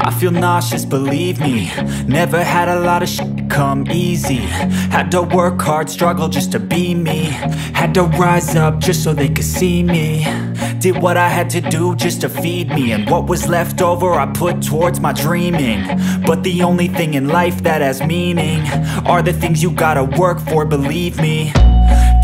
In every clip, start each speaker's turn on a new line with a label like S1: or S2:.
S1: I feel nauseous, believe me. Never had a lot of shit come easy. Had to work hard, struggle just to be me. Had to rise up just so they could see me. Did what I had to do just to feed me. And what was left over I put towards my dreaming. But the only thing in life that has meaning are the things you gotta work for, believe me.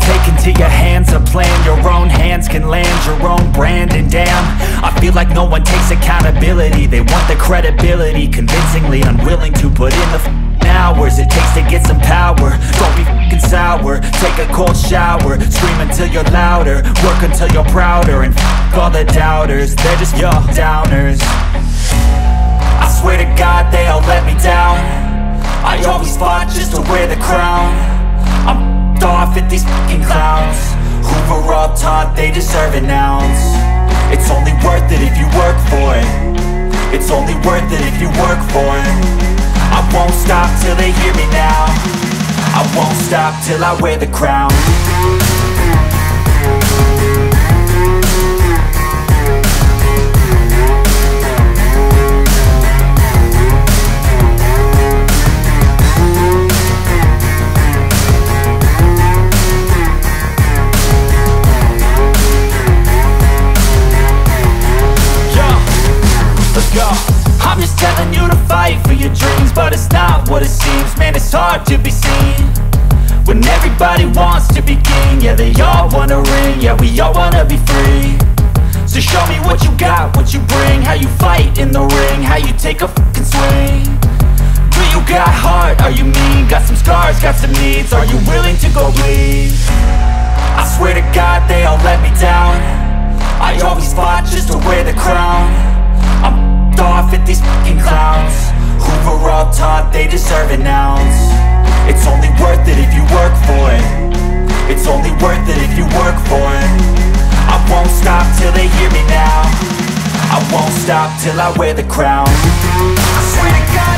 S1: Take into your hands a plan. Your own hands can land your own brand. And damn, I feel like no one takes accountability. They want the credibility, convincingly unwilling to put in the hours it takes to get some power. Don't be f***ing sour. Take a cold shower. Scream until you're louder. Work until you're prouder. And f*** all the doubters, they're just your downers. I swear to God they all let me down. I always fought just to wear the crown. I'm off at these fucking clowns who were all taught they deserve an ounce. It's only worth it if you work for it. It's only worth it if you work for it. I won't stop till they hear me now. I won't stop till I wear the crown. I'm just telling you to fight for your dreams, but it's not what it seems. Man, it's hard to be seen when everybody wants to be king. Yeah, they all wanna ring, yeah, we all wanna be free. So show me what you got, what you bring, how you fight in the ring, how you take a fucking swing. Do you got heart, are you mean? Got some scars, got some needs, are you willing to go bleed? I swear to God they all let me down. I always fought just to wear the crown. I'm off at these fucking clowns who were all taught they deserve an ounce. It's only worth it if you work for it. It's only worth it if you work for it. I won't stop till they hear me now. I won't stop till I wear the crown. I swear to God